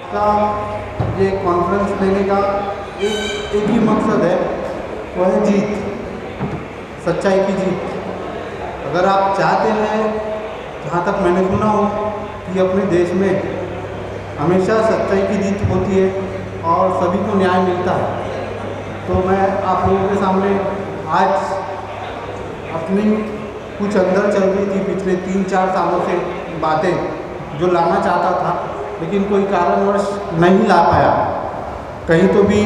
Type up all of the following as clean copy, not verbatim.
का ये कॉन्फ्रेंस लेने का एक ही मकसद है, वो है जीत, सच्चाई की जीत। अगर आप चाहते हैं, जहाँ तक मैंने सुना हो कि अपने देश में हमेशा सच्चाई की जीत होती है और सभी को न्याय मिलता है, तो मैं आप लोगों के सामने आज अपनी कुछ अंदर चल रही थी पिछले 3-4 सालों से बातें जो लाना चाहता था, लेकिन कोई कारणवश नहीं ला पाया। कहीं तो भी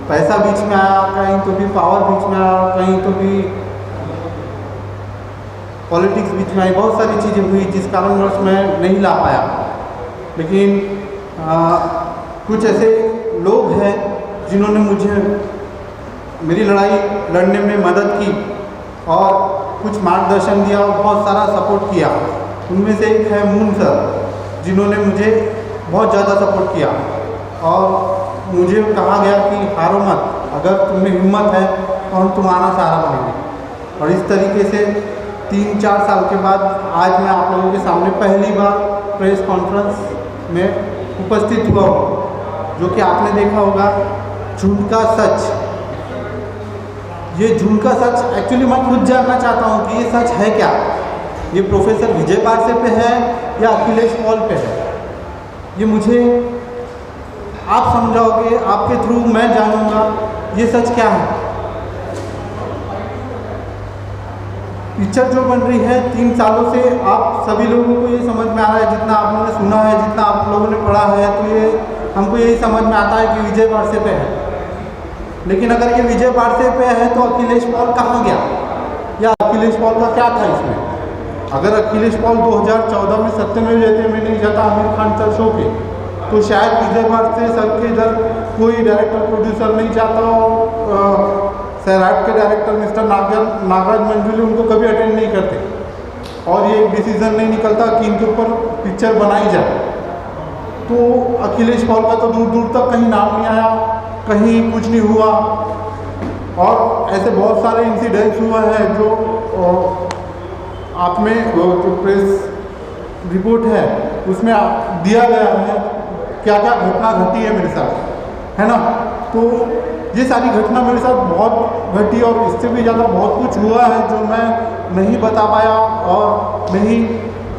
पैसा बीच में आया, कहीं तो भी पावर बीच में आया, कहीं तो भी पॉलिटिक्स बीच में आई, बहुत सारी चीज़ें हुई जिस कारणवश मैं नहीं ला पाया। लेकिन कुछ ऐसे लोग हैं जिन्होंने मुझे मेरी लड़ाई लड़ने में मदद की और कुछ मार्गदर्शन दिया और बहुत सारा सपोर्ट किया। उनमें से एक है मून सर, जिन्होंने मुझे बहुत ज़्यादा सपोर्ट किया और मुझे कहा गया कि हारो मत, अगर तुम्हें हिम्मत है तो हम तुम्हारा सहारा बनेंगे। और इस तरीके से 3-4 साल के बाद आज मैं आप लोगों के सामने पहली बार प्रेस कॉन्फ्रेंस में उपस्थित हुआ हूँ, जो कि आपने देखा होगा झूठ का सच। ये झूठ का सच एक्चुअली मैं खुद जानना चाहता हूँ कि ये सच है क्या। ये प्रोफेसर विजय पारसे पे है या अखिलेश पॉल पे है, ये मुझे आप समझाओगे, आपके थ्रू मैं जानूंगा ये सच क्या है। पिक्चर जो बन रही है 3 सालों से, आप सभी लोगों को ये समझ में आ रहा है, जितना आप लोगों ने सुना है, जितना आप लोगों ने पढ़ा है, तो ये हमको यही समझ में आता है कि विजय पारसे पे है। लेकिन अगर ये विजय पारसे पे है तो अखिलेश पॉल कहाँ गया, या अखिलेश पॉल का क्या था इसमें। अगर अखिलेश पॉल 2014 में सत्यमेव जयते में नहीं जाता आमिर खान सर शो पे, तो शायद विजय पारसे सर के इधर कोई डायरेक्टर प्रोड्यूसर नहीं चाहता और सैराट के डायरेक्टर मिस्टर नागराज मंजुले उनको कभी अटेंड नहीं करते और ये डिसीजन नहीं निकलता कि इनके ऊपर पिक्चर बनाई जाए। तो अखिलेश पॉल का तो दूर दूर तक कहीं नाम नहीं आया, कहीं कुछ नहीं हुआ। और ऐसे बहुत सारे इंसिडेंट्स हुआ है जो आप में जो प्रेस रिपोर्ट है उसमें दिया गया है क्या क्या घटना घटी है मेरे साथ, है ना। तो ये सारी घटना मेरे साथ बहुत घटी और इससे भी ज़्यादा बहुत कुछ हुआ है जो मैं नहीं बता पाया और नहीं,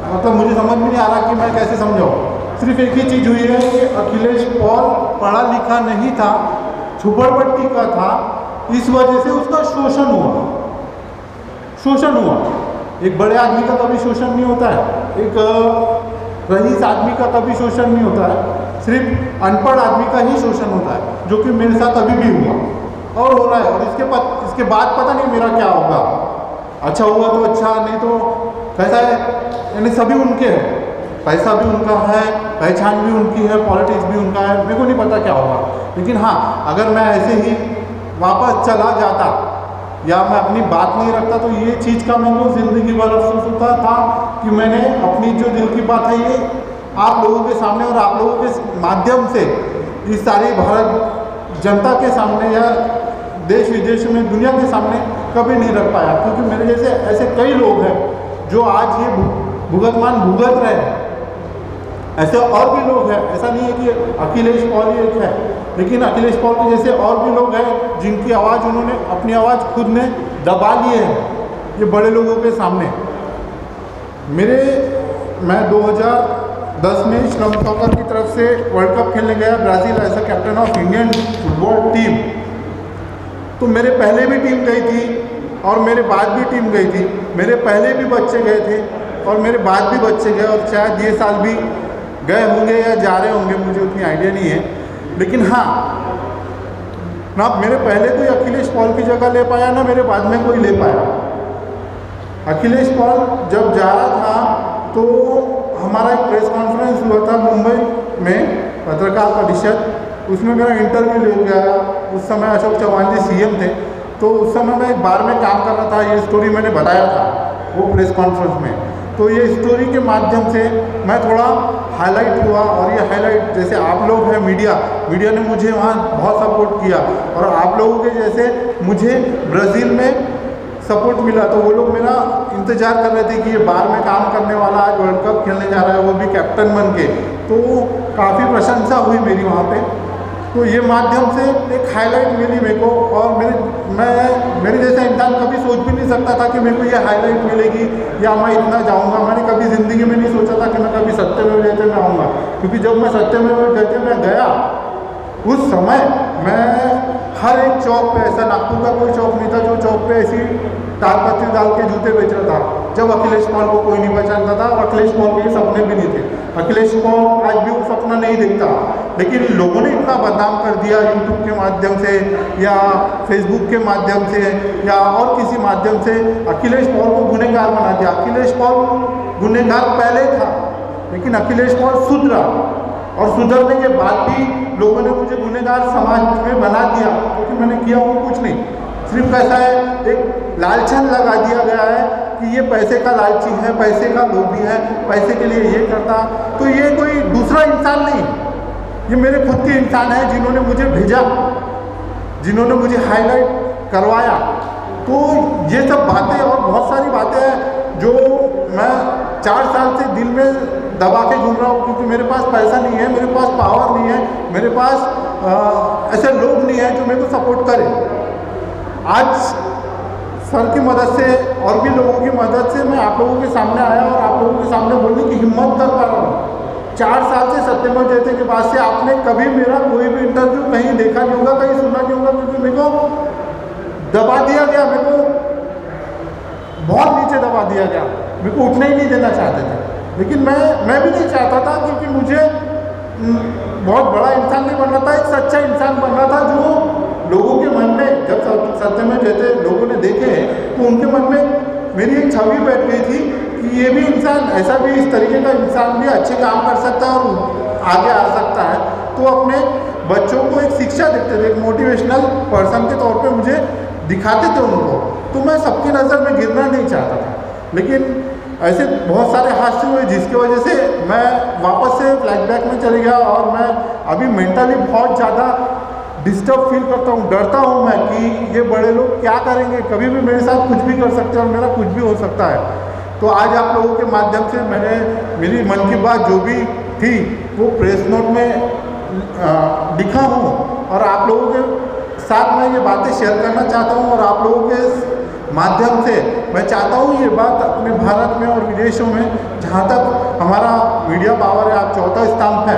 मतलब मुझे समझ में नहीं आ रहा कि मैं कैसे समझाऊँ। सिर्फ एक ही चीज़ हुई है कि अखिलेश पॉल पढ़ा लिखा नहीं था, झोपड़पट्टी का था, इस वजह से उसका शोषण हुआ। एक बड़े आदमी का कभी शोषण नहीं होता है, एक रईस आदमी का कभी शोषण नहीं होता है, सिर्फ अनपढ़ आदमी का ही शोषण होता है, जो कि मेरे साथ अभी भी हुआ और हो रहा है। और इसके बाद पता नहीं मेरा क्या होगा। अच्छा हुआ तो अच्छा, नहीं तो कैसा है, यानी सभी उनके हैं, पैसा भी उनका है, पहचान भी उनकी है, पॉलिटिक्स भी उनका है, मेरे को नहीं पता क्या होगा। लेकिन हाँ, अगर मैं ऐसे ही वापस चला जाता या मैं अपनी बात नहीं रखता तो ये चीज़ का मेरे को ज़िंदगी भर अफसोस होता था कि मैंने अपनी जो दिल की बात है ये आप लोगों के सामने और आप लोगों के माध्यम से इस सारी भारत जनता के सामने या देश विदेश में दुनिया के सामने कभी नहीं रख पाया। क्योंकि मेरे जैसे ऐसे कई लोग हैं जो आज ये भुगत रहे हैं, ऐसे और भी लोग हैं। ऐसा नहीं है कि अखिलेश पॉल ही एक है, लेकिन अखिलेश पॉल के जैसे और भी लोग हैं जिनकी आवाज़ उन्होंने अपनी आवाज़ खुद ने दबा लिए हैं ये बड़े लोगों के सामने। मैं 2010 में श्रम सॉकर की तरफ से वर्ल्ड कप खेलने गया Brazil as a captain of Indian football team. तो मेरे पहले भी टीम गई थी और मेरे बाद भी टीम गई थी। मेरे पहले भी बच्चे गए थे और मेरे बाद भी बच्चे गए और शायद ये साल भी गए होंगे या जा रहे होंगे, मुझे उतनी आइडिया नहीं है। लेकिन हाँ ना मेरे पहले कोई अखिलेश पॉल की जगह ले पाया, ना मेरे बाद में कोई ले पाया। अखिलेश पॉल जब जा रहा था तो हमारा एक प्रेस कॉन्फ्रेंस हुआ था मुंबई में, पत्रकार परिषद, उसमें मेरा इंटरव्यू ले गया। उस समय अशोक चौहान जी सीएम थे, तो उस समय मैं एक बार में काम कर रहा था। ये स्टोरी मैंने बताया था वो प्रेस कॉन्फ्रेंस में। तो ये स्टोरी के माध्यम से मैं थोड़ा हाईलाइट हुआ और ये हाईलाइट जैसे आप लोग हैं मीडिया ने मुझे वहाँ बहुत सपोर्ट किया और आप लोगों के जैसे मुझे ब्राज़ील में सपोर्ट मिला। तो वो लोग मेरा इंतज़ार कर रहे थे कि ये बाहर में काम करने वाला आज वर्ल्ड कप खेलने जा रहा है, वो भी कैप्टन बन के। तो काफ़ी प्रशंसा हुई मेरी वहाँ पे। तो ये माध्यम से एक हाईलाइट मिली मेरे को, और मेरे जैसा इंसान कभी सोच भी नहीं सकता था कि मेरे को ये हाईलाइट मिलेगी या मैं इतना जाऊँगा। मैंने कभी ज़िंदगी में नहीं सोचा था कि मैं कभी सत्यमेव जयते में आऊँगा, क्योंकि जब मैं सत्यमेव जयते में गया उस समय मैं हर एक चौक पे, ऐसा नागपुर का कोई चौक नहीं था जो चौक पे ऐसी तालपत्री डाल के जूते बेच रहा था। जब अखिलेश पॉल को कोई नहीं पहचानता था, और अखिलेश पॉल के सपने भी नहीं थे। अखिलेश पॉल आज भी वो सपना नहीं दिखता, लेकिन लोगों ने इतना बदनाम कर दिया यूट्यूब के माध्यम से या फेसबुक के माध्यम से या और किसी माध्यम से, अखिलेश पॉल को गुनहगार बना दिया। अखिलेश पॉल गुनहगार पहले था, लेकिन अखिलेश पॉल सुधरा, और सुधरने के बाद भी लोगों ने मुझे गुनहगार समाज में बना दिया, क्योंकि मैंने किया वो कुछ नहीं। सिर्फ कैसा है, एक लालचन लगा दिया गया है कि ये पैसे का लालची है, पैसे का लोभी है, पैसे के लिए ये करता। तो ये कोई दूसरा इंसान नहीं, ये मेरे खुद के इंसान हैं जिन्होंने मुझे भेजा, जिन्होंने मुझे हाईलाइट करवाया। तो ये सब बातें और बहुत सारी बातें हैं जो मैं 4 साल से दिल में दबा के घूम रहा हूँ, क्योंकि मेरे पास पैसा नहीं है, मेरे पास पावर नहीं है, मेरे पास ऐसे लोग नहीं हैं जो मेरे को सपोर्ट करें। आज सर की मदद से और भी लोगों की मदद से मैं आप लोगों के सामने आया और आप लोगों के सामने बोलने की हिम्मत कर पा रहा हूँ। 4 साल से सत्यमेव जयते के बाद से आपने कभी मेरा कोई भी इंटरव्यू कहीं देखा नहीं होगा, कहीं सुना नहीं होगा, क्योंकि मेरे को दबा दिया गया, मेरे को बहुत नीचे दबा दिया गया, मेरे को उठने ही नहीं देना चाहते थे। लेकिन मैं भी नहीं चाहता था, क्योंकि मुझे बहुत बड़ा इंसान नहीं बनना था, एक सच्चा इंसान बनना था जो लोगों के मन में, जब सत्यमेव जयते लोगों ने देखे तो उनके मन में मेरी एक छवि बैठ गई थी कि ये भी इंसान, ऐसा भी इस तरीके का इंसान भी अच्छे काम कर सकता है और आगे आ सकता है। तो अपने बच्चों को एक शिक्षा देते थे, एक मोटिवेशनल पर्सन के तौर पे मुझे दिखाते थे उनको। तो मैं सबकी नज़र में गिरना नहीं चाहता था, लेकिन ऐसे बहुत सारे हादसे हुए जिसकी वजह से मैं वापस से फ्लैशबैक में चले गया, और मैं अभी मेंटली बहुत ज़्यादा डिस्टर्ब फील करता हूँ, डरता हूँ मैं कि ये बड़े लोग क्या करेंगे, कभी भी मेरे साथ कुछ भी कर सकते हैं और मेरा कुछ भी हो सकता है। तो आज आप लोगों के माध्यम से मैंने मेरी मन की बात जो भी थी वो प्रेस नोट में लिखा हूँ, और आप लोगों के साथ मैं ये बातें शेयर करना चाहता हूँ। और आप लोगों के माध्यम से मैं चाहता हूँ ये बात अपने भारत में और विदेशों में, जहाँ तक हमारा मीडिया पावर है, आप चौथा स्तंभ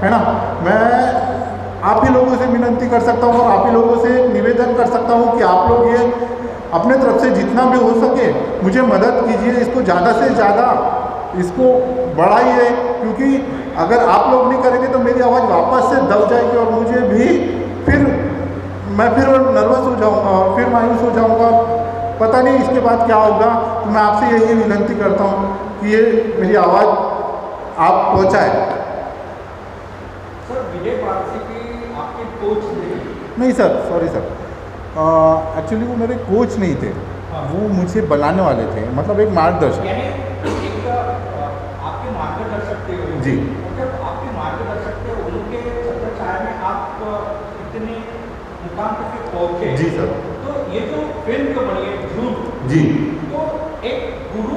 है ना, मैं आप ही लोगों से विनती कर सकता हूँ और आप ही लोगों से निवेदन कर सकता हूँ कि आप लोग ये अपने तरफ से जितना भी हो सके मुझे मदद कीजिए, इसको ज़्यादा से ज़्यादा इसको बढ़ाइए, क्योंकि अगर आप लोग नहीं करेंगे तो मेरी आवाज़ वापस से दब जाएगी और मुझे भी मैं फिर नर्वस हो जाऊँगा और फिर मायूस हो जाऊँगा, पता नहीं इसके बाद क्या होगा। तो मैं आपसे यही विनती करता हूँ कि ये मेरी आवाज़ आप पहुँचाए। सर, विजय पारसी की आपके कोच नहीं सर, सॉरी सर, एक्चुअली वो मेरे कोच नहीं थे। हाँ। वो मुझे बनाने वाले थे, मतलब एक मार्गदर्शक। एक आपके मार्गदर्शक थे जी। जब आपके मार्गदर्शक थे उनके छत्रछाया में आप इतने मुकाम तक पहुँचे। जी सर। तो ये जो फिल्म जो बनी है झूठ, जी, तो एक गुरु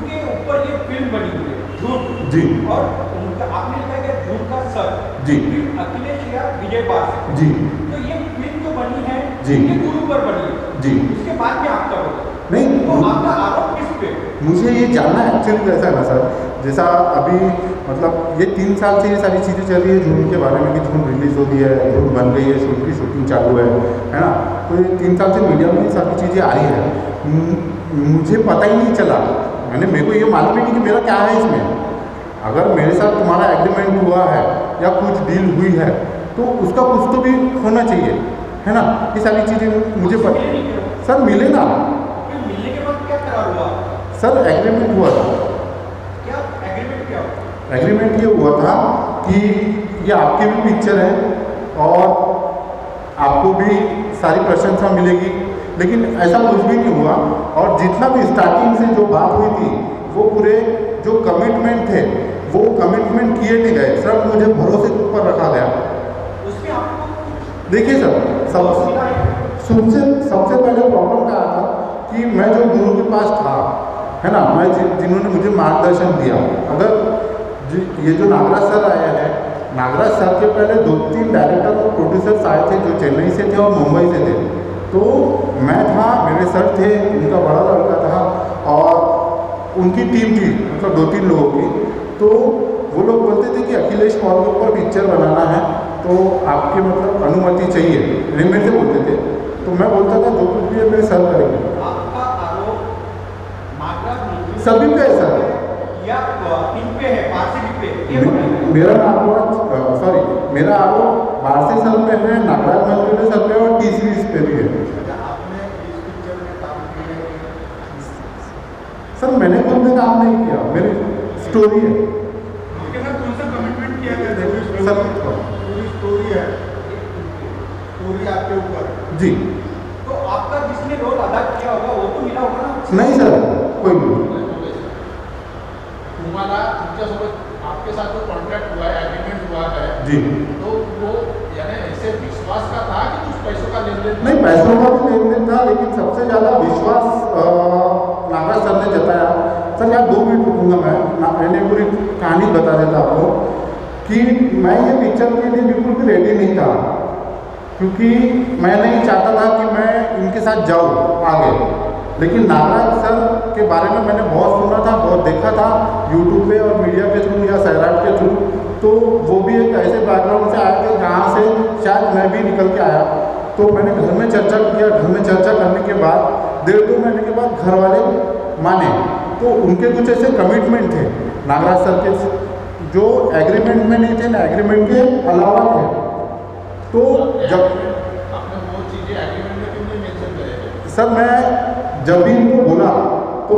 के ऊपर ये फिल्म बनी हुई है झूठ। जी। और उनका आपने लिखा है झूठ का सर। जी। अखिलेश या विजय पारसी। जी। तो ये फिल्म जो बनी है जी, ये गुरु पर बनी है। जी। उसके बाद में आपका होगा नहीं, तो आपका आरोप किस पे? मुझे ये जानना है एक्चुअली कैसा है ना सर, जैसा अभी मतलब ये 3 साल से ये सारी चीज़ें चल रही है झूम के बारे में कि झूम रिलीज़ हो गई है, झूम बन गई है, शूट की शूटिंग चालू है ना। तो ये 3 साल से मीडिया में ये सारी चीज़ें आ रही है, मुझे पता ही नहीं चला। मेरे को ये मालूम ही नहीं कि मेरा क्या है इसमें। अगर मेरे साथ तुम्हारा एग्रीमेंट हुआ है या कुछ डील हुई है तो उसका कुछ तो भी होना चाहिए, है ना। ये सारी चीज़ें मुझे पता। सर मिले ना, मिलने के बाद क्या करार हुआ? सर एग्रीमेंट हुआ था। क्या एग्रीमेंट क्या हुआ? एग्रीमेंट ये हुआ था कि ये आपकी भी पिक्चर है और आपको भी सारी प्रशंसा मिलेगी, लेकिन ऐसा कुछ भी नहीं हुआ। और जितना भी स्टार्टिंग से जो बात हुई थी वो पूरे जो कमिटमेंट थे वो कमिटमेंट किए नहीं गए। सर मुझे भरोसे के ऊपर रखा गया। उसमें आपको देखिए सर, सबसे पहले प्रॉब्लम क्या था कि मैं जो गुरु के पास था, है ना, मैं जिन्होंने मुझे मार्गदर्शन दिया, अगर जी, ये जो नागराज सर आए हैं, नागराज सर के पहले 2-3 डायरेक्टर और प्रोड्यूसर्स आए थे जो चेन्नई से थे और मुंबई से थे। तो मैं था, मेरे सर थे, उनका बड़ा लड़का था और उनकी टीम थी, मतलब 2-3 लोगों की। तो वो लोग बोलते थे कि अखिलेश पॉल के ऊपर पिक्चर बनाना है तो आपकी मतलब अनुमति चाहिए, मेरे से बोलते थे। तो मैं बोलता था जो कुछ भी है मेरे सर करेंगे। आपका आरोप नागराज सभी पे है सर, या इन पे है, पार्सिटी पे, ये बताइए। मेरा आरोप सॉरी मेरा आरोप बारसे सर पे है, नागराज मंजूरी सर पे और टी सीरीज पे भी है। आपने इस पिक्चर में काम किया सर मैंने खुद में काम नहीं किया, मेरी स्टोरी है। आपके साथ कौन सा कमिटमेंट किया गया था? सर पूरी स्टोरी है, स्टोरी आपके ऊपर जी। तो आपका जिसने रोल अदा किया होगा वो तो मिला होगा ना? नहीं सर, कोई नहीं। तुम्हाला तुमच्यासोबत आपके साथ जो कॉन्ट्रैक्ट हुआ है, एग्रीमेंट हुआ है, जी तो वो यानी ऐसे विश्वास का था कि कुछ पैसों का लेन देन? नहीं, पैसों का भी लेन देन था, लेकिन सबसे ज़्यादा विश्वास नागराज सर ने जताया। सर यहाँ 2 मिनट रुकूंगा मैंने पूरी कहानी बता देता आपको कि मैं ये पिक्चर के लिए बिल्कुल भी रेडी नहीं था, क्योंकि मैं नहीं चाहता था कि मैं इनके साथ जाऊँ आगे। लेकिन नागराज सर के बारे में मैंने बहुत सुना था, बहुत देखा था यूट्यूब पे और मीडिया के थ्रू या सैराट के थ्रू। तो वो भी एक ऐसे बैकग्राउंड से आए थे जहाँ से शायद मैं भी निकल के आया। तो मैंने घर में चर्चा किया, घर में चर्चा करने के बाद 1.5-2 महीने के बाद घर वाले माने। तो उनके कुछ ऐसे कमिटमेंट थे नागराज सर के जो एग्रीमेंट में नहीं थे ना, एग्रीमेंट के अलावा थे। तो जब आपने वो चीजें एग्रीमेंट में क्यों नहीं मेंशन करे? सर मैं जब भी इनको बोला तो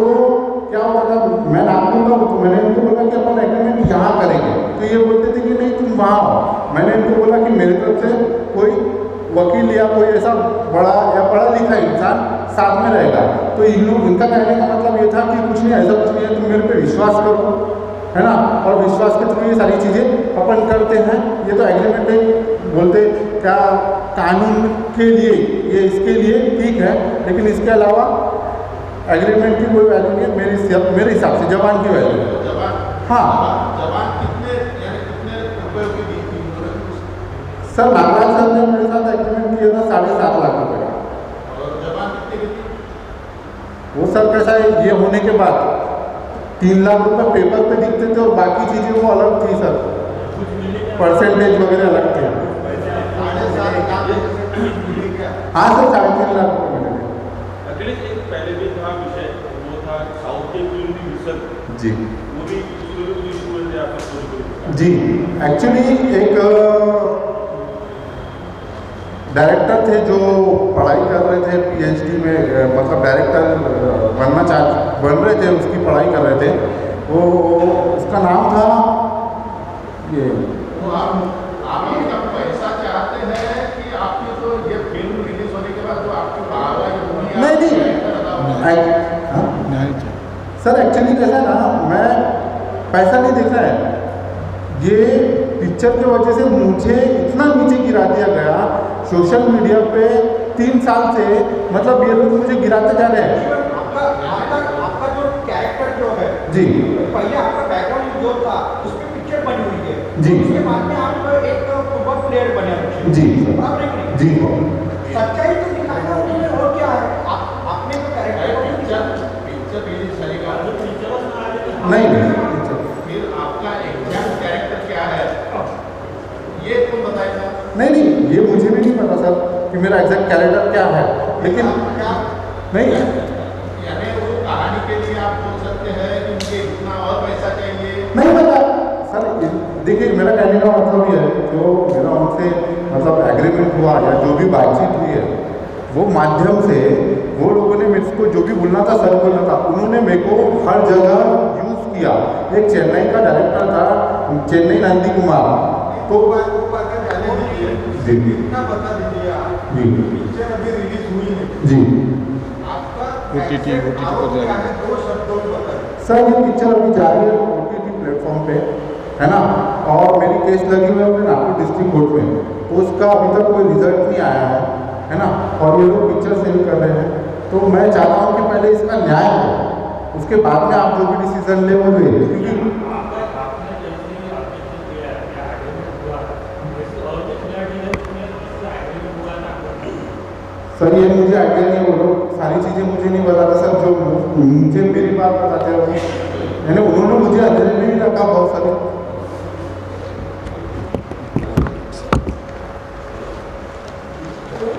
क्या होता था, मैं नागपुर का हूँ तो मैंने इनको बोला कि अपन एग्रीमेंट यहाँ करेंगे, तो ये बोलते थे कि नहीं तुम वहाँ आओ। मैंने इनको बोला कि मेरे तरफ से कोई वकील या कोई ऐसा बड़ा या पढ़ा लिखा इंसान साथ में रहेगा। तो इनका कहने का मतलब ये था कि कुछ नहीं, ऐसा कुछ नहीं है, तुम मेरे पे विश्वास करो, है ना, और विश्वास के थ्रू ये सारी चीज़ें अपन करते हैं। ये तो एग्रीमेंट है, बोलते क्या कानून के लिए ये इसके लिए ठीक है, लेकिन इसके अलावा एग्रीमेंट की कोई वैल्यू नहीं है मेरे हिसाब से, जबान की वैल्यू है। जवान, हाँ जवान कितने यानी कितने रुपए की दी थी उन्होंने? सर, नागराज सर ने मेरे साथ एग्रीमेंट किया था 7.5 लाख रुपए का। और जवान कितने की थी? वो सर कैसा है, ये होने के बाद 3 लाख रुपए पेपर पे दिखते थे और बाकी चीज़ें वो अलग थी सर, परसेंटेज वगैरह अलग थे। हाँ सर, 3.5 लाख रुपए मिले थे। अखिलेश, एक पहले भी था विषय, वो था साउथ के फिल्म की मिशन, जी वो भी इशू थे आपका स्टोरी। जी, एक्चुअली एक डायरेक्टर थे जो पढ़ाई कर रहे थे पीएचडी में, मतलब डायरेक्टर बन रहे थे, उसकी पढ़ाई कर रहे थे। वो उसका नाम था ये, तो आप अभी तक पैसा चाहते हैं कि आपकी जो ये फिल्म रिलीज होने के बाद जो आपकी बाहर आई मूवी नहीं सर, एक्चुअली कैसा है ना, मैं पैसा नहीं देख रहा है, ये पिक्चर की वजह से मुझे इतना नीचे गिरा दिया गया सोशल मीडिया पे 3 साल से, मतलब ये लोग मुझे गिराते जा रहे हैं। आपका जो कैरेक्टर जो है जी, पहले आपका बैकग्राउंड जो था उस पर पिक्चर बनी हुई है जी, उसके बाद में आप एक फुटबॉल प्लेयर बने हुए जी जी, सच्चाई तो दिखाना उन्होंने, और क्या है आपने तो कैरेक्टर पिक्चर रिलीज करेगा नहीं फिर आपका एग्जैक्ट कैरेक्टर क्या है ये कौन बताएगा? नहीं, ये मुझे भी नहीं पता सर कि मेरा एग्जैक्ट कैरेक्टर क्या है, लेकिन नहीं यानी वो कहानी के लिए आप बोल सकते हैं कि मुझे इतना और पैसा चाहिए? नहीं पता सर। देखिए, मेरा कहने का मतलब ये है, जो मेरा उनसे मतलब एग्रीमेंट हुआ या जो भी बातचीत हुई है, वो माध्यम से वो लोगों ने मेरे को जो भी बोलना था सर बोलना था, उन्होंने मेरे को हर जगह यूज़ किया। एक चेन्नई का डायरेक्टर था, चेन्नई नंदी कुमार, तो जी इतना बता दीजिए आप, जी पिक्चर अभी रिलीज हुई है, जी आपका OTT पर क्या है, 2 शब्दों में बताइए। सर, ये पिक्चर अभी जा रही है OTT प्लेटफॉर्म पे, है ना, और मेरी केस लगी हुई है अपने नागपुर डिस्ट्रिक्ट कोर्ट में, तो उसका अभी तक कोई रिजल्ट नहीं आया है ना, और ये लोग पिक्चर सेल कर रहे हैं। तो मैं चाहता हूँ कि पहले इसका न्याय हो, उसके बाद में आप जो भी डिसीजन ले वो ले, क्योंकि सर ये मुझे आइडिया नहीं, वो लोग सारी चीज़ें मुझे नहीं बताते सर, जो मुझे मेरी बात बताते हैं वो, यानी उन्होंने मुझे अंदर में ही रखा बहुत सारे।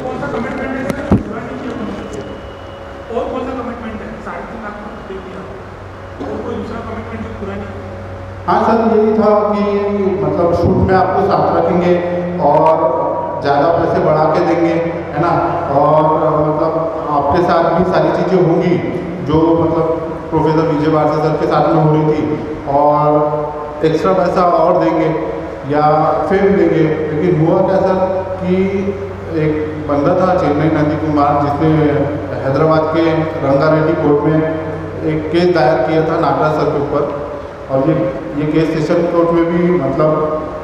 कौन सा कमिटमेंट है सर पूरा नहीं किया उन्होंने? और कौन सा कमिटमेंट है? 3.5 लाख दे दिया और कोई दूसरा कमिटमेंट जो पूरा नहीं? हाँ सर यही था कि मतलब शूट में आपको साथ रखेंगे और ज़्यादा पैसे बढ़ा के देंगे, है ना, और मतलब आपके साथ भी सारी चीज़ें होंगी जो मतलब प्रोफेसर विजय भारती सर के साथ में हो रही थी, और एक्स्ट्रा पैसा और देंगे या फेम देंगे। लेकिन हुआ क्या सर कि एक बंदा था चेन्नई नंदी कुमार, जिसने हैदराबाद के रंगारेड्डी कोर्ट में एक केस दायर किया था नागराज सर के ऊपर, और ये केस सेशन कोर्ट में भी मतलब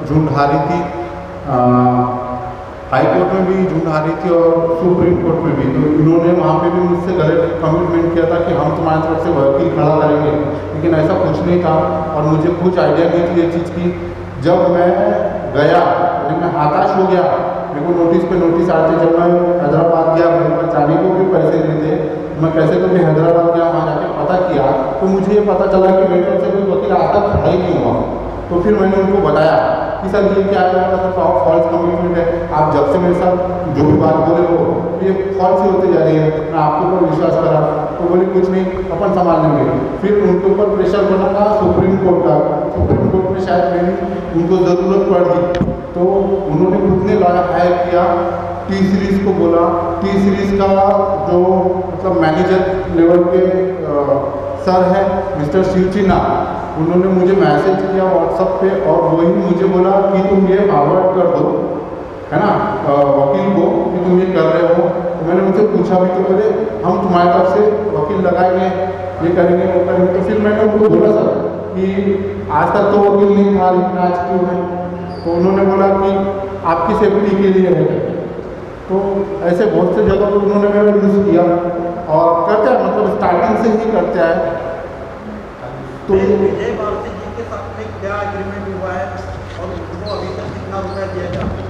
झूठ हारी थी, हाई कोर्ट में भी झूठ हारी थी और सुप्रीम कोर्ट में भी। तो इन्होंने वहाँ पे भी मुझसे गलत कमिटमेंट किया था कि हम तुम्हारी तरफ से वकील खड़ा करेंगे, लेकिन ऐसा कुछ नहीं था और मुझे कुछ आइडिया नहीं थी ये चीज़ की। जब मैं गया मैं हताश हो गया, मेरे को नोटिस पे नोटिस आते, जब मैं हैदराबाद गया, मेरे पास जाने को भी पैसे नहीं थे, मैं कैसे तो मैं हैदराबाद गया, वहाँ जाके पता किया तो मुझे ये पता चला कि मेरे तरफ से कोई वकील आज तक खड़ा ही नहीं हुआ। तो फिर मैंने उनको बताया कि सर ये क्या है, मेरा फॉल्स कमिटमेंट है, आप जब से मेरे साथ जो भी बात बोले हो ये फॉल्स ही होती जा रही है, मैं आपके ऊपर विश्वास करा। तो बोले कुछ नहीं, अपन संभाल लेंगे। फिर उनके ऊपर प्रेशर बना था सुप्रीम कोर्ट का, सुप्रीम कोर्ट में शायद मेरी उनको ज़रूरत पड़ गई, तो उन्होंने खुद ने लॉयर हायर किया, टी सीरीज़ को बोला, टी सीरीज़ का जो मतलब मैनेजर लेवल के सर है मिस्टर शिवचिना, उन्होंने मुझे मैसेज किया व्हाट्सएप पे और वही मुझे बोला कि तुम ये फॉरवर्ड कर दो, है ना, वकील को कि तुम ये कर रहे हो। तो मैंने उनसे पूछा भी तो बोले हम तुम्हारी तरफ से वकील लगाएंगे, ये करेंगे वो करेंगे। तो फिर मैंने उनको बोला सर कि आज तक तो वकील नहीं था, लेकिन आज क्यों है? तो उन्होंने बोला कि आपकी सेफ्टी के लिए है। तो ऐसे बहुत से जगह पर उन्होंने मेरा यूज़ किया और करता है, मतलब स्टार्टिंग से ही करता है। तो विजय भारती जी के साथ में क्या एग्रीमेंट हुआ है और उनको अभी तक कितना रुपया दिया जाता है?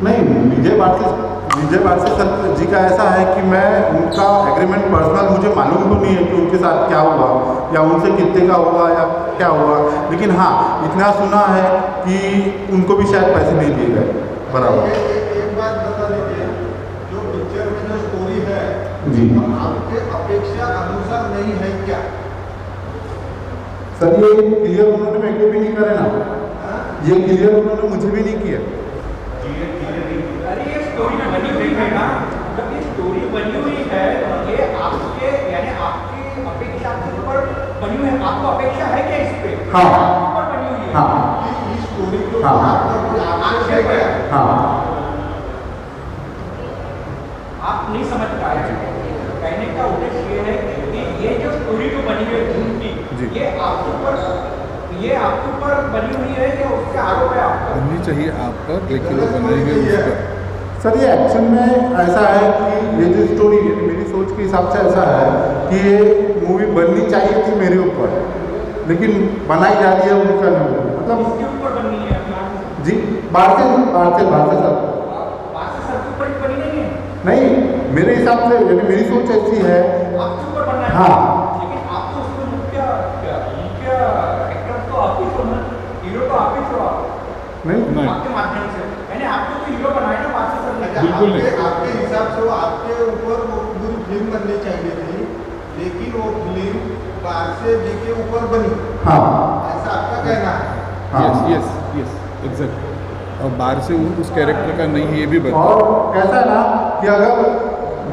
नहीं, विजय भारती सर जी का ऐसा है कि मैं उनका एग्रीमेंट पर्सनल मुझे मालूम तो नहीं है कि उनके साथ क्या हुआ या उनसे कितने का हुआ या क्या हुआ, लेकिन हाँ इतना सुना है कि उनको भी शायद पैसे नहीं दिए गए बराबर। एक बात बता दीजिए, जो पिक्चर में जो स्टोरी है जी आपके अपेक्षा अनुसार नहीं है क्या? सर ये क्लियर उन्होंने मेरे को भी नहीं करे ना, ये क्लियर उन्होंने मुझे भी नहीं किया। अरे ये स्टोरी बनी हुई है ना, जब ये स्टोरी बनी हुई है ये आपके यानी आपकी अपेक्षा के ऊपर बनी हुई है, आपको अपेक्षा है क्या इस पे? हाँ ऊपर बनी हुई है। हाँ इस स्टोरी को हाँ आक्षेप है। हाँ आप नहीं समझ पाए, कहने का उद्देश्य ये है कि ये जो स्टोरी जो बनी हुई है झूठ की, ये आपके ऊपर बनी हुई है या उसके आरोप है आपका? बननी चाहिए आप पर, लेकिन वो बनाएंगे उस पर। सर ये एक्चुअल में ऐसा है कि ये जो स्टोरी है मेरी सोच के हिसाब से ऐसा है कि ये मूवी बननी चाहिए थी मेरे ऊपर, लेकिन बनाई जा रही है उनका नहीं, मतलब किसके ऊपर बननी है? जी भारती सर बादशाह सर के ऊपर बनी नहीं है? नहीं, मेरे हिसाब से यानी मेरी सोच ऐसी है। आपके ऊपर बनना है। हाँ लेकिन आप तो उसमें मुख्य एक्टर तो आप ही हो ना, हीरो तो आप ही हो, नहीं आपके माध्यम से यानी आपको तो हीरो बनाया ना बादशाह सर ने। बिल्कुल नहीं। आपके हिसाब से वो आपके ऊपर वो पूरी फिल्म बननी चाहिए थी, लेकिन वो फिल्म बादशाह जी के ऊपर बनी, हाँ ऐसा आपका कहना है? हाँ यस एग्जैक्ट। और बाहर से उस कैरेक्टर का नहीं है ये भी बता। और कैसा है ना कि अगर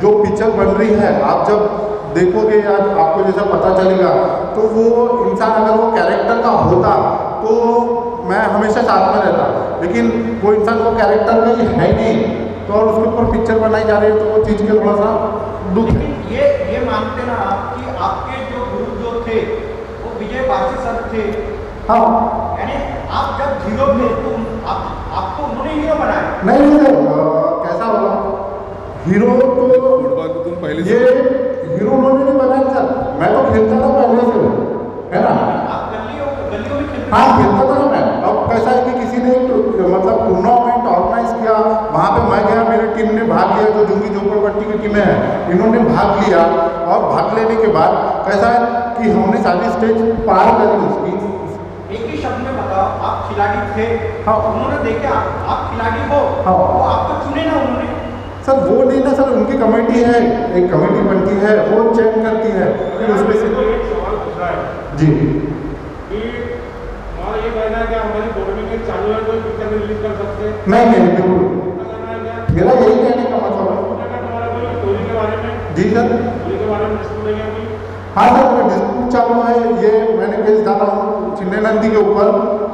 जो पिक्चर बन रही है आप जब देखोगे या आपको जैसा पता चलेगा, तो वो इंसान अगर वो कैरेक्टर का होता तो मैं हमेशा साथ में रहता, लेकिन वो इंसान वो कैरेक्टर का ही है नहीं, तो और उसके ऊपर पिक्चर बनाई जा रही है, तो वो चीज़ के थोड़ा सा दुख है। लेकिन ये मानते ना आप कि आपके जो गुरु जो थे वो विजय भारती सर थे, हाँ यानी आप जब हीरो थे तो आपको उन्होंने हीरो बनाया? नहीं कैसा होगा हीरो तो फुटबॉल तो तुम पहले ये से हीरो उन्होंने नहीं बनाया सर, मैं तो खेलता था पहले से, है ना। आप गलियों में खेलते हाँ खेलता था ना मैं। अब कैसा है कि किसी ने मतलब टूर्नामेंट ऑर्गेनाइज किया, वहाँ पे मैं गया, मेरी टीम ने भाग लिया, जो झुग्गी झोपड़पट्टी एक्टिविटी में है, इन्होंने भाग लिया और भाग लेने के बाद कैसा है कि हमने सारी स्टेज पार करी उसकी। एक ही शब्द में बताओ, आप खिलाड़ी थे, हाँ। उन्होंने देखे आप खिलाड़ी हो, हाँ। वो आपको चुने ना उन्होंने। सर वो नहीं ना सर, उनकी कमेटी है, एक कमेटी बनती है, वो चेक करती है, फिर उसमें से एक सवाल पूछ रहा है जी कि हमारा ये कहना है कि हमारी गवर्नमेंट में चालू है, कोई पिक्चर रिलीज कर सकते हैं, नहीं नहीं बिल्कुल, मेरा यही कहने का मतलब है। हमारा कोई स्टोरी के बारे में, जी सर, स्टोरी के बारे में डिस्प्यूट है कोई? हाँ सर, मेरा डिस्प्यूट चालू है, ये मैंने केस डाला हूँ चिन्ने नंदी के ऊपर।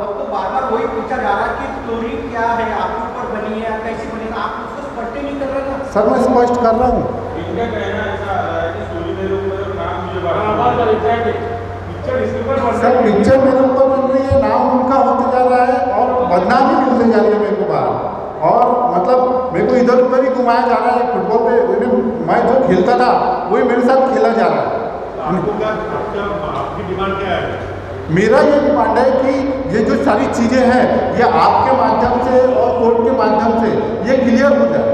आपको बार बार वही पूछा जा रहा है कि स्टोरी क्या है, आपके ऊपर बनी है, कैसी बनी है, आप उसको स्पष्ट ही नहीं कर रहे ना। सर मैं स्पष्ट कर रहा हूँ। इनका कहना ऐसा है कि स्टोरी मेरे ऊपर नाम मुझे पिक्चर इसके ऊपर सर पिक्चर मेरे ऊपर बन रही है, नाम उनका होते जा रहा है और बदनामी मिलते जा रही है मेरे को बाहर, और मतलब मेरे को इधर उधर ही घुमाया जा रहा है। फुटबॉल पे मैं जो खेलता था वही मेरे साथ खेला जा रहा है। आपकी डिमांड क्या है? मेरा ये डिमांड है कि ये जो सारी चीज़ें हैं ये आपके माध्यम से और कोर्ट के माध्यम से ये क्लियर हो जाए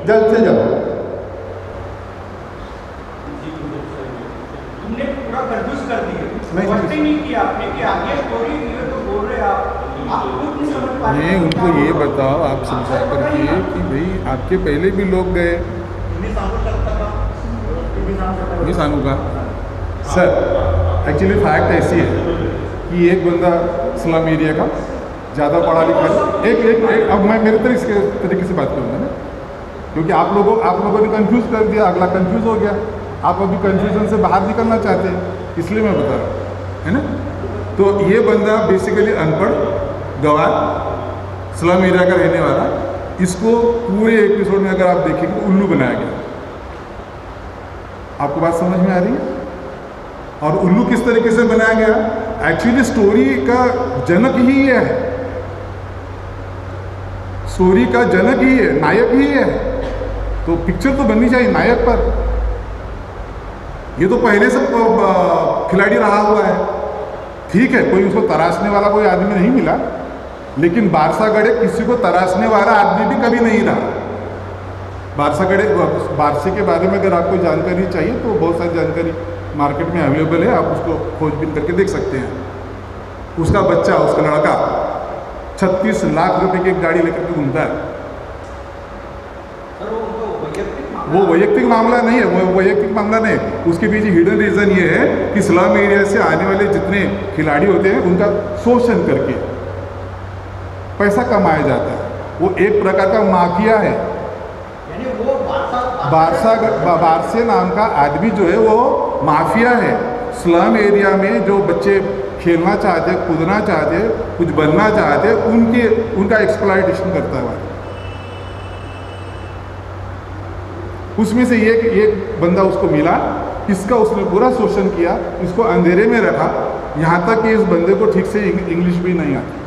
जल्द से जल्द। तुमने पूरा कंफ्यूज कर दिया, नहीं, स्पष्ट ही नहीं किया आपने कि आगे स्टोरी ये तो बोल रहे आप खुद नहीं समझ पा रहे। नहीं, उनको ये बताओ आप समझा करके कि भाई आपके पहले भी लोग गए, नहीं सांगूंगा सर। एक्चुअली फैक्ट ऐसी है कि एक बंदा स्लम एरिया का ज़्यादा पढ़ा लिखा, एक अब मैं मेरे तरीके से बात करूँगा ना, क्योंकि आप लोगों ने कंफ्यूज कर दिया, अगला कंफ्यूज हो गया, आप अभी कंफ्यूजन से बाहर निकलना चाहते हैं, इसलिए मैं बता रहा हूँ, है ना। तो ये बंदा बेसिकली अनपढ़ गवार स्लम एरिया का रहने वाला, इसको पूरे एपिसोड में अगर आप देखेंगे तो उल्लू बनाया गया। आपको बात समझ में आ रही है? और उल्लू किस तरीके से बनाया गया? एक्चुअली स्टोरी का जनक ही ये है, स्टोरी का जनक ही है, नायक ही है, तो पिक्चर तो बननी चाहिए नायक पर। ये तो पहले से खिलाड़ी रहा हुआ है, ठीक है, कोई उसको तराशने वाला कोई आदमी नहीं मिला, लेकिन बारसागढ़े किसी को तराशने वाला आदमी भी कभी नहीं रहा। बारसे के बारे में अगर आपको जानकारी चाहिए तो बहुत सारी जानकारी मार्केट में अवेलेबल है, आप उसको खोजबीन करके देख सकते हैं। उसका बच्चा, उसका लड़का 36 लाख रुपए की एक गाड़ी लेकर के घूमता है। वो वैयक्तिक मामला नहीं है, वो वैयक्तिक मामला नहीं, उसके पीछे हिडन रीज़न ये है कि स्लम एरिया से आने वाले जितने खिलाड़ी होते हैं उनका शोषण करके पैसा कमाया जाता है। वो एक प्रकार का माफिया है। बारसे नाम का आदमी जो है वो माफिया है। स्लम एरिया में जो बच्चे खेलना चाहते, कूदना चाहते, कुछ बनना चाहते, उनका एक्सप्लॉयटेशन करता है। उसमें से एक बंदा उसको मिला, इसका उसने पूरा शोषण किया, इसको अंधेरे में रखा, यहाँ तक कि इस बंदे को ठीक से इंग्लिश भी नहीं आती,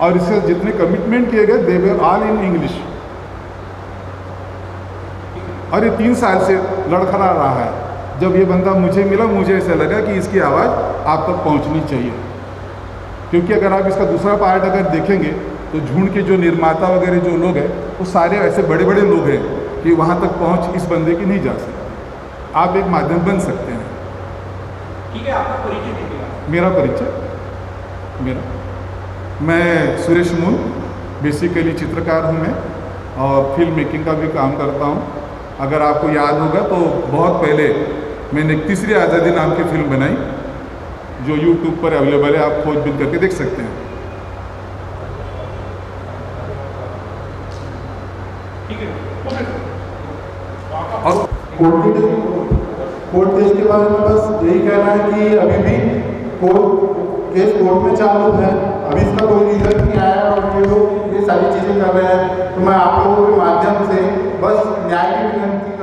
और इससे जितने कमिटमेंट किए गए दे वर ऑल इन इंग्लिश। और ये 3 साल से लड़खड़ा रहा है। जब ये बंदा मुझे मिला, मुझे ऐसा लगा कि इसकी आवाज़ आप तक पहुंचनी चाहिए, क्योंकि अगर आप इसका दूसरा पार्ट अगर देखेंगे तो झुंड के जो निर्माता वगैरह जो लोग हैं वो सारे ऐसे बड़े बड़े लोग हैं कि वहाँ तक पहुँच इस बंदे की नहीं जा सकती। आप एक माध्यम बन सकते हैं। ठीक है, आपका परिचय दीजिएगा। मेरा परिचय, मैं सुरेश मूल, बेसिकली चित्रकार हूँ मैं, और फिल्म मेकिंग का भी काम करता हूँ। अगर आपको याद होगा तो बहुत पहले मैंने एक तीसरी आज़ादी नाम की फिल्म बनाई, जो YouTube पर अवेलेबल है, आप खोजबीन करके देख सकते हैं। ठीक है, और कोर्ट केस के बारे में बस यही कहना है कि अभी भी केस कोर्ट में चालू है, अभी इसका कोई रिजल्ट नहीं आया और ये लोग ये सारी चीज़ें कर रहे हैं। तो मैं आप लोगों के माध्यम से बस न्याय की विनती